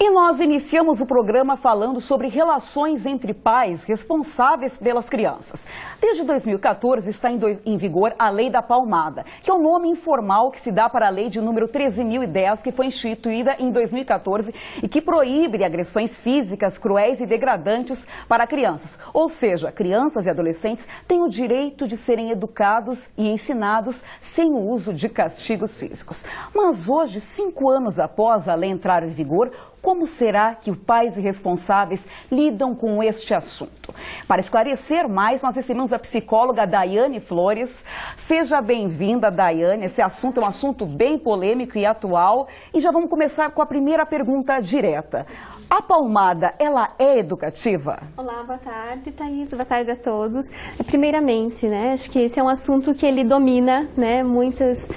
E nós iniciamos o programa falando sobre relações entre pais responsáveis pelas crianças. Desde 2014 está em vigor a Lei da Palmada, que é o nome informal que se dá para a Lei de número 13.010, que foi instituída em 2014 e que proíbe agressões físicas cruéis e degradantes para crianças. Ou seja, crianças e adolescentes têm o direito de serem educados e ensinados sem o uso de castigos físicos. Mas hoje, 5 anos após a lei entrar em vigor, como será que os pais responsáveis lidam com este assunto? Para esclarecer mais, nós recebemos a psicóloga Daiane Flores. Seja bem-vinda, Daiane. Esse assunto é um assunto bem polêmico e atual. E já vamos começar com a primeira pergunta direta. A palmada, ela é educativa? Olá, boa tarde, Thaís. Boa tarde a todos. Primeiramente, acho que esse é um assunto que ele domina, muitas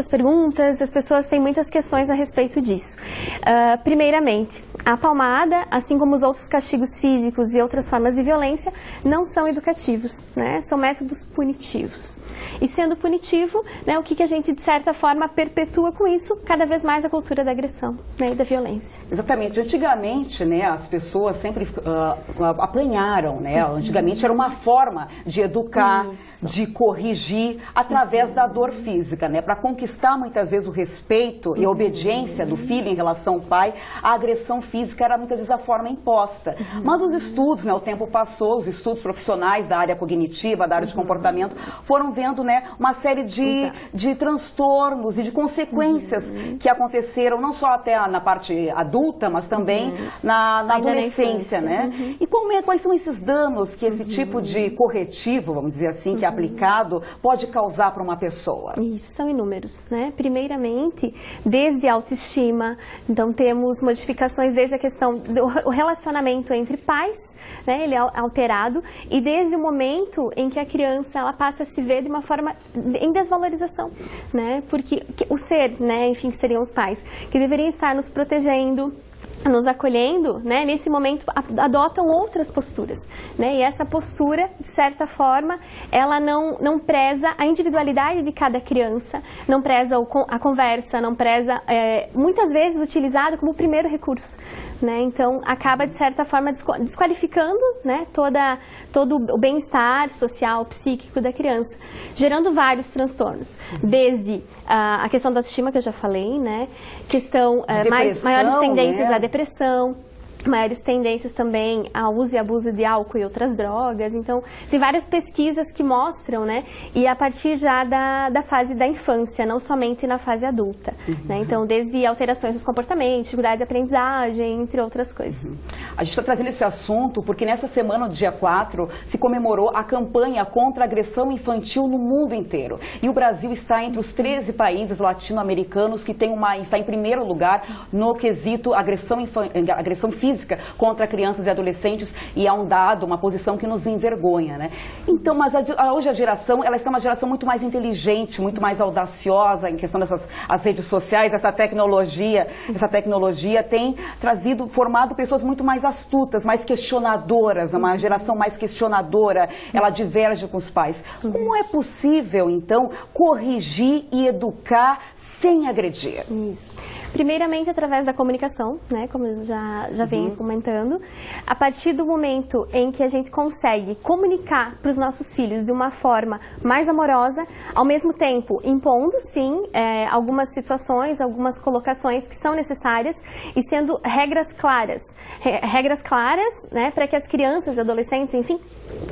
perguntas, as pessoas têm muitas questões a respeito disso. Primeiramente, a palmada, assim como os outros castigos físicos e outras formas de violência, não são educativos, são métodos punitivos. E sendo punitivo, o que a gente, de certa forma, perpetua com isso? Cada vez mais a cultura da agressão e da violência. Exatamente. Antigamente, as pessoas sempre apanharam, Antigamente era uma forma de educar, de corrigir através da dor física, Para conquistar muitas vezes o respeito e a obediência do filho em relação ao pai, a agressão física era muitas vezes a forma imposta. Mas os estudos, o tempo passou, os estudos profissionais da área cognitiva, da área de comportamento, foram vendo, uma série de transtornos e de consequências que aconteceram não só até na parte adulta, mas também na adolescência, E quais são esses danos que esse tipo de corretivo, vamos dizer assim, que é aplicado, pode causar para uma pessoa? Isso, são inúmeros, Primeiramente, desde a autoestima, então temos modificações desde a questão do relacionamento entre pais, ele é alterado, e desde o momento em que a criança ela passa a se ver de uma forma em desvalorização, Porque o ser, enfim, que seriam os pais, que deveriam estar nos protegendo, nos acolhendo, nesse momento adotam outras posturas, E essa postura, de certa forma, ela não preza a individualidade de cada criança, não preza a conversa, não preza, muitas vezes utilizado como primeiro recurso, Então, acaba, de certa forma, desqualificando, todo o bem-estar social, psíquico da criança, gerando vários transtornos, desde a questão da autoestima, que eu já falei, questão maiores tendências à depressão, maiores tendências também ao uso e abuso de álcool e outras drogas. Então, tem várias pesquisas que mostram, E a partir já da fase da infância, não somente na fase adulta, Então, desde alterações nos comportamentos, dificuldade de aprendizagem, entre outras coisas. A gente está trazendo esse assunto porque nessa semana, no dia 4, se comemorou a campanha contra a agressão infantil no mundo inteiro. E o Brasil está entre os 13 países latino-americanos que está em primeiro lugar no quesito agressão física contra crianças e adolescentes, e é um dado, uma posição que nos envergonha, Então, mas hoje a geração, ela está uma geração muito mais inteligente, muito mais audaciosa em questão dessas as redes sociais, essa tecnologia tem formado pessoas muito mais astutas, mais questionadoras, uma geração mais questionadora, ela diverge com os pais. Como é possível, então, corrigir e educar sem agredir? Isso. Primeiramente, através da comunicação, como eu já venho comentando. A partir do momento em que a gente consegue comunicar para os nossos filhos de uma forma mais amorosa, ao mesmo tempo impondo, sim, algumas situações, algumas colocações que são necessárias e sendo regras claras. Regras claras, para que as crianças e adolescentes, enfim,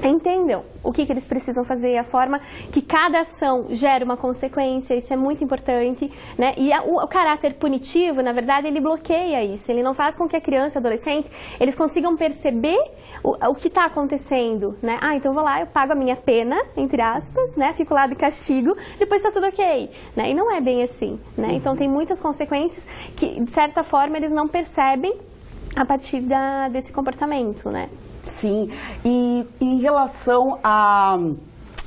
entendam o que eles precisam fazer, a forma que cada ação gera uma consequência, isso é muito importante, E o caráter punitivo, na verdade, ele bloqueia isso, ele não faz com que a criança e o adolescente eles consigam perceber o que está acontecendo, então vou lá, eu pago a minha pena, entre aspas, fico lá de castigo, depois está tudo ok, E não é bem assim, Então tem muitas consequências que, de certa forma, eles não percebem a partir desse comportamento, Sim, e em relação a...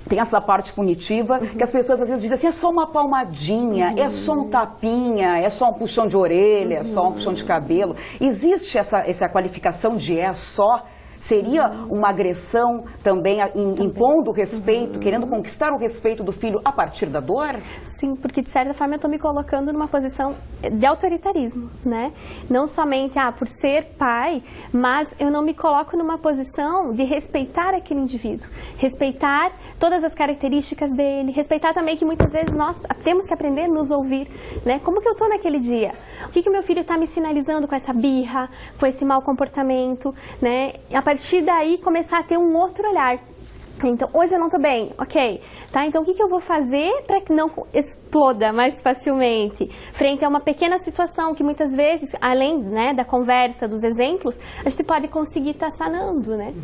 Tem essa parte punitiva, que as pessoas às vezes dizem assim, é só uma palmadinha, é só um tapinha, é só um puxão de orelha, é só um puxão de cabelo. Existe essa qualificação de é só? Seria uma agressão também impondo o respeito, querendo conquistar o respeito do filho a partir da dor? Sim, porque de certa forma eu estou me colocando numa posição de autoritarismo, né? Não somente por ser pai, mas eu não me coloco numa posição de respeitar aquele indivíduo, respeitar todas as características dele, respeitar também que muitas vezes nós temos que aprender a nos ouvir, né? Como que eu estou naquele dia? O que que o meu filho está me sinalizando com essa birra, com esse mau comportamento, né? A partir daí começar a ter um outro olhar. Então, hoje eu não estou bem, ok, tá? Então, o que eu vou fazer para que não exploda mais facilmente? Frente a uma pequena situação que muitas vezes, além, né, da conversa, dos exemplos, a gente pode conseguir estar sanando, né?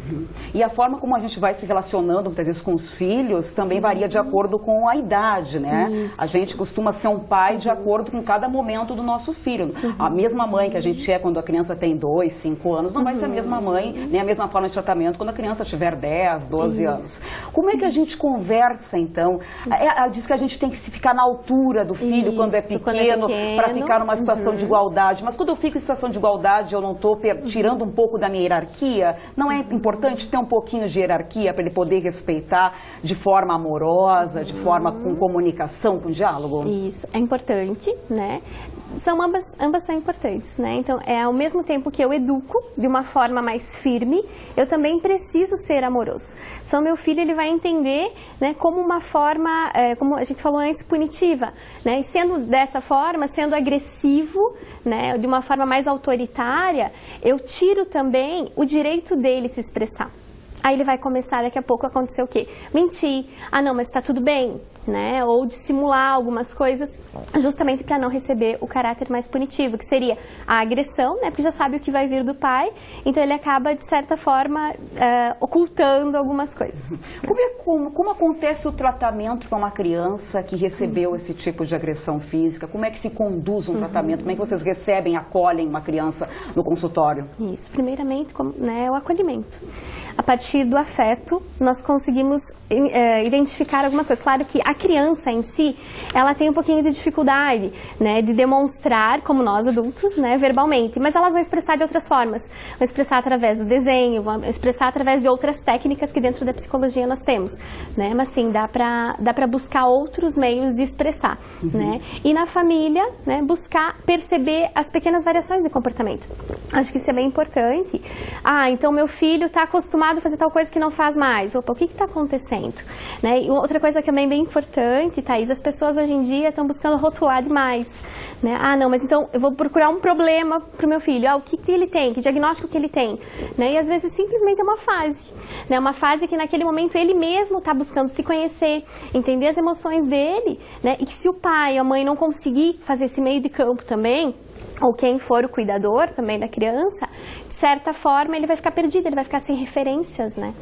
E a forma como a gente vai se relacionando, muitas vezes, com os filhos, também varia de acordo com a idade, né? Isso. A gente costuma ser um pai de acordo com cada momento do nosso filho. A mesma mãe que a gente é quando a criança tem 2, 5 anos, não vai ser a mesma mãe, nem a mesma forma de tratamento quando a criança tiver 10, 12 anos. Como é que a gente conversa, então? Ela diz que a gente tem que ficar na altura do filho quando é pequeno, para ficar numa situação de igualdade. Mas quando eu fico em situação de igualdade, eu não estou tirando um pouco da minha hierarquia? Não é importante ter um pouquinho de hierarquia para ele poder respeitar de forma amorosa, de forma com comunicação, com diálogo? Isso, é importante, né? Ambas são importantes, né? Então, ao mesmo tempo que eu educo de uma forma mais firme, eu também preciso ser amoroso. Então, meu filho, ele vai entender, né, como uma forma, como a gente falou antes, punitiva, né? E sendo dessa forma, sendo agressivo, né, de uma forma mais autoritária, eu tiro também o direito dele se expressar. Aí ele vai começar daqui a pouco a acontecer o quê? Mentir. Não, mas tá tudo bem, né? Ou dissimular algumas coisas, justamente para não receber o caráter mais punitivo, que seria a agressão, né? Porque já sabe o que vai vir do pai, então ele acaba, de certa forma, ocultando algumas coisas. Como acontece o tratamento para uma criança que recebeu esse tipo de agressão física? Como é que se conduz um tratamento? Como é que vocês recebem, acolhem uma criança no consultório? Isso, primeiramente, né, o acolhimento. A partir do afeto, nós conseguimos identificar algumas coisas. Claro que a criança em si, ela tem um pouquinho de dificuldade, né, de demonstrar, como nós adultos, né, verbalmente, mas elas vão expressar de outras formas. Vão expressar através do desenho, vão expressar através de outras técnicas que dentro da psicologia nós temos, né, mas sim, dá pra buscar outros meios de expressar, né, e na família, né, buscar perceber as pequenas variações de comportamento. Acho que isso é bem importante. Então meu filho está acostumado a fazer tal coisa que não faz mais. Opa, o que está acontecendo? Né? E outra coisa também bem importante, Thaís, as pessoas hoje em dia estão buscando rotular demais. Né? Não, mas então eu vou procurar um problema para o meu filho. O que ele tem? Que diagnóstico que ele tem? Né? E às vezes simplesmente é uma fase. Né? Uma fase que naquele momento ele mesmo está buscando se conhecer, entender as emoções dele, né? E que se o pai ou a mãe não conseguir fazer esse meio de campo também, ou quem for o cuidador também da criança, de certa forma ele vai ficar perdido, ele vai ficar sem referências, né?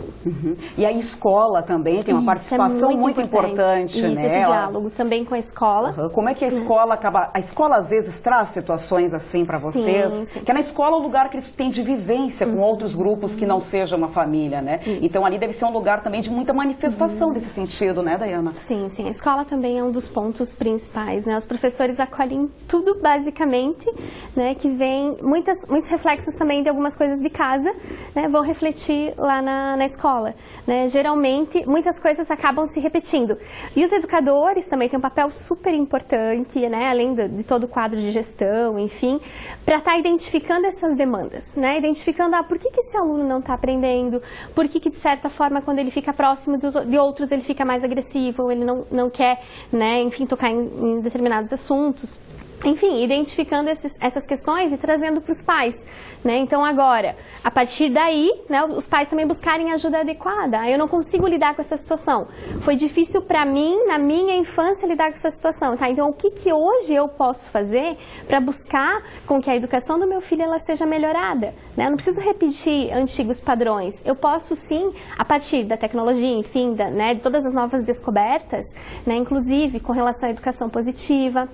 E a escola também tem uma participação muito importante, né? Esse diálogo também com a escola. Como é que a escola acaba... A escola às vezes traz situações assim para vocês? Sim. Que na escola é o lugar que eles têm de vivência com outros grupos que não sejam uma família, né? Então ali deve ser um lugar também de muita manifestação desse sentido, né, Daiana? Sim. A escola também é um dos pontos principais, né? Os professores acolhem tudo basicamente, né, que vem muitos reflexos também de algumas coisas de casa, né, vão refletir lá na escola, né? Geralmente muitas coisas acabam se repetindo e os educadores também têm um papel super importante, né, além de todo o quadro de gestão, enfim, para estar identificando essas demandas, né, identificando por que esse aluno não está aprendendo, por que de certa forma quando ele fica próximo de outros ele fica mais agressivo, ele não quer, né, enfim, tocar em determinados assuntos. Enfim, identificando essas questões e trazendo para os pais, né? Então agora, a partir daí, né, os pais também buscarem ajuda adequada. Eu não consigo lidar com essa situação. Foi difícil para mim, na minha infância, lidar com essa situação, tá? Então o que hoje eu posso fazer para buscar com que a educação do meu filho ela seja melhorada, né? Eu não preciso repetir antigos padrões. Eu posso sim, a partir da tecnologia, enfim, né, de todas as novas descobertas, né, inclusive com relação à educação positiva,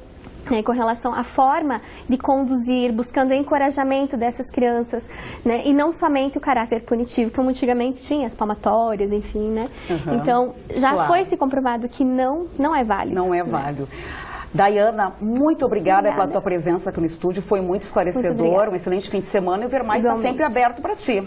com relação à forma de conduzir, buscando o encorajamento dessas crianças, né? E não somente o caráter punitivo, como antigamente tinha, as palmatórias, enfim, né? Então, já foi se comprovado que não é válido. Não é válido. Daiana, muito obrigada pela tua presença aqui no estúdio, foi muito esclarecedor, um excelente fim de semana e o Ver Mais está sempre aberto para ti.